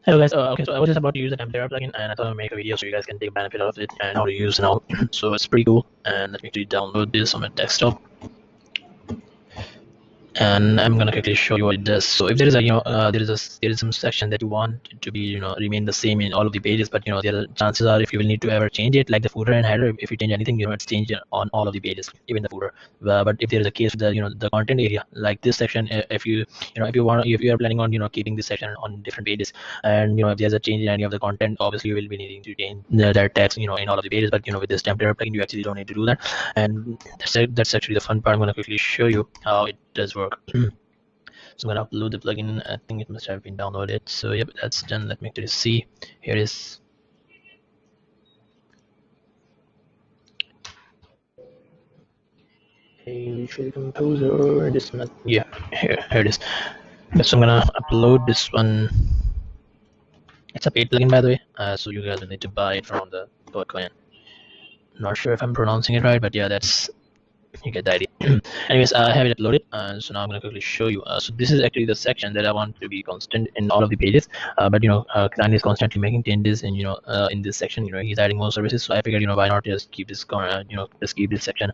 Hello guys, okay, so I was just about to use the Templatera plugin and I thought I'd make a video so you guys can take benefit of it and how to use and all. So it's pretty cool, and let me actually download this on my desktop. And I'm gonna quickly show you what it does. So if there is a there is some section that you want it to be remain the same in all of the pages, but there are chances are if you will need to ever change it, like the footer and header, if you change anything, it's changed on all of the pages, even the footer. But if there is a case with the the content area, like this section, if you if you are planning on keeping this section on different pages, and if there's a change in any of the content, obviously you will be needing to change that text in all of the pages. But with this template plugin, you actually don't need to do that, and that's actually the fun part. I'm going to quickly show you how it does work. So I'm gonna upload the plugin. I think it must have been downloaded. So yep, that's done. Let me actually see. Here it is. Facial Composer. This one, yeah, here it is. So I'm gonna upload this one. It's a paid plugin, by the way. So you guys will need to buy it from the plugin. Not sure if I'm pronouncing it right, but yeah, that's you get the idea. Anyways, I have it uploaded, so now I'm going to quickly show you. So this is actually the section that I want to be constant in all of the pages, but client is constantly making changes, and in this section he's adding more services, so I figured why not just keep this just keep this section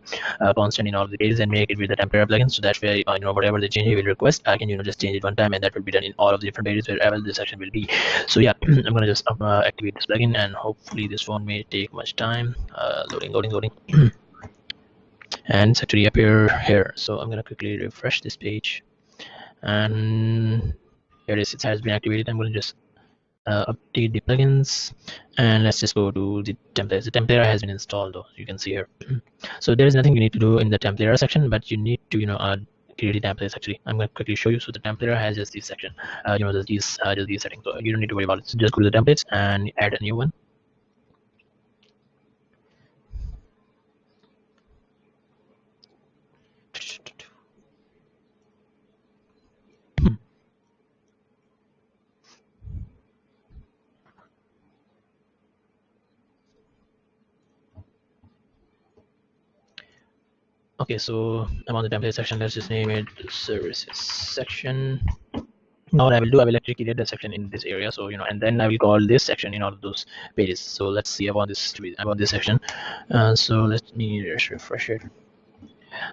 constant in all of the pages and make it with the Templatera plugin, so that way whatever the change he will request, I can just change it one time, and that will be done in all of the different pages wherever this section will be. So yeah, I'm going to just activate this plugin, and hopefully this won't may take much time. Loading. And it's actually appear here. So I'm gonna quickly refresh this page, and here it is. It has been activated. I'm gonna just update the plugins, and let's just go to the templates. The Templatera has been installed, though, you can see here. So there is nothing you need to do in the Templatera section, but you need to create the templates. Actually, I'm going to quickly show you. So the Templatera has just this section, just these settings, so you don't need to worry about it. So just go to the templates and add a new one. Okay, so I'm on the template section. Let's just name it services section. Now what I will do, I will actually create a section in this area. So and then I will call this section in all of those pages. So let's see about this section. So let me just refresh it.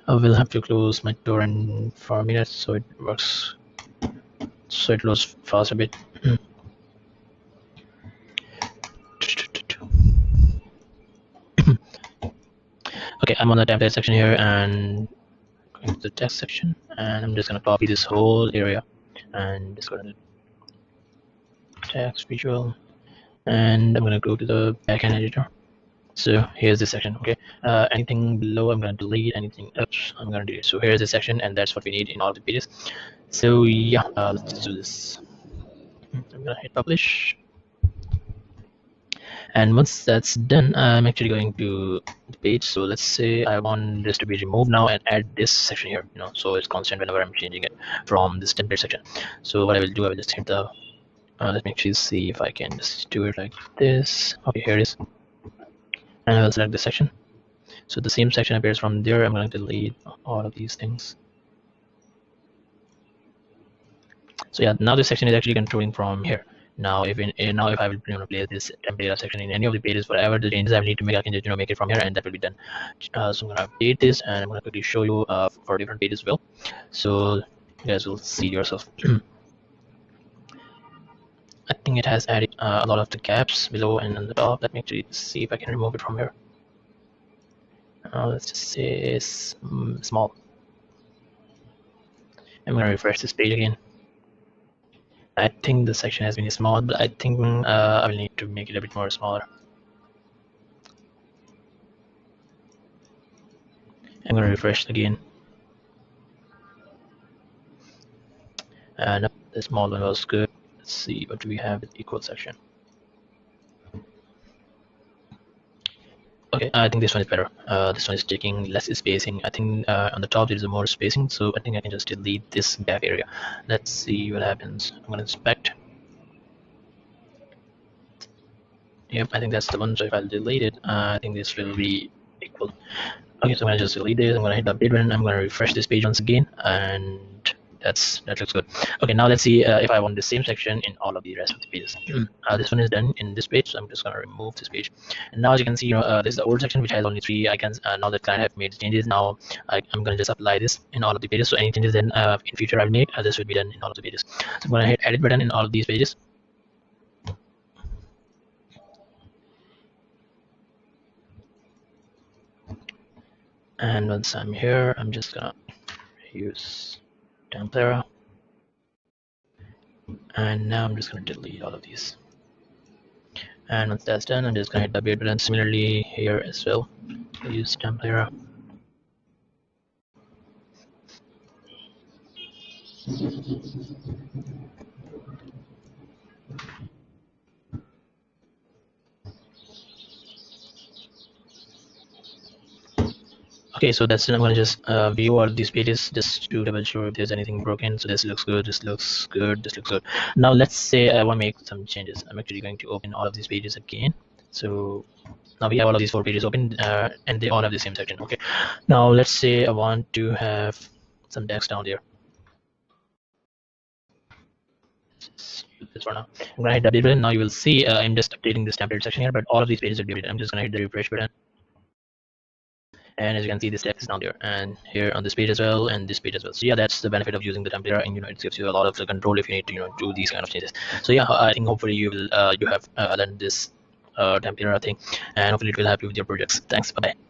I will have to close my torrent for a minute so it works. So it loads fast a bit. Okay, I'm on the template section here and going to the text section, and I'm just gonna copy this whole area and just go to text visual, and I'm gonna go to the backend editor. So here's the section. Okay, anything below I'm gonna delete, anything up I'm gonna delete. So here's the section, and that's what we need in all the pages. So yeah, let's just do this. I'm gonna hit publish, and once that's done, I'm actually going to the page. So let's say I want this to be removed now and add this section here, so it's constant whenever I'm changing it from this template section. So what I will do, I will just hit the let me actually see if I can just do it like this. Okay, here it is, and I will select the section. So the same section appears from there. I'm going to delete all of these things. So yeah, now this section is actually controlling from here. Now if I will place this template section in any of the pages, whatever the changes I need to make, I can just make it from here, and that will be done. So I'm going to update this, and I'm going to quickly show you for different pages as well, so you guys will see yourself. I think it has added a lot of the gaps below and on the top. Let me actually see if I can remove it from here. Let's just say small. I'm going to refresh this page again. I think the section has been small, but I think I will need to make it a bit more smaller. I'm going to refresh again. And the small one was good. Let's see, what do we have with equal section? Okay, I think this one is better. This one is taking less spacing. I think on the top there is more spacing, so I think I can just delete this gap area. Let's see what happens. I'm going to inspect. Yep, I think that's the one. So if I delete it, I think this will be equal. Okay, so I'm going to just delete this. I'm going to hit the update button. I'm going to refresh this page once again, and that looks good. Okay, now let's see if I want the same section in all of the rest of the pages. This one is done in this page, so I'm just gonna remove this page. And now as you can see, this is the old section which has only 3 icons. Now that client have made changes, now I'm gonna just apply this in all of the pages. So any changes then in future I'll make, this will be done in all of the pages. So I'm gonna hit edit button in all of these pages. And once I'm here, I'm just gonna use Templatera, and now I'm just gonna delete all of these. And once that's done, I'm just gonna hit the update button. Similarly here as well, use Templatera. Okay, so that's it. I'm gonna just view all these pages just to double sure if there's anything broken. So this looks good, this looks good, this looks good. Now let's say I want to make some changes. I'm actually going to open all of these pages again. So now we have all of these 4 pages open, and they all have the same section. Okay, now let's say I want to have some text down there. This for now. I'm gonna hit the update button. Now you will see I'm just updating this template section here, but all of these pages are updated. I'm just gonna hit the refresh button. And as you can see, this text is down there, and here on this page as well, and this page as well. So yeah, that's the benefit of using the Templatera, and it gives you a lot of the control if you need to do these kind of changes. So yeah, I think hopefully you will you have learned this Templatera thing, and hopefully it will help you with your projects. Thanks, bye bye.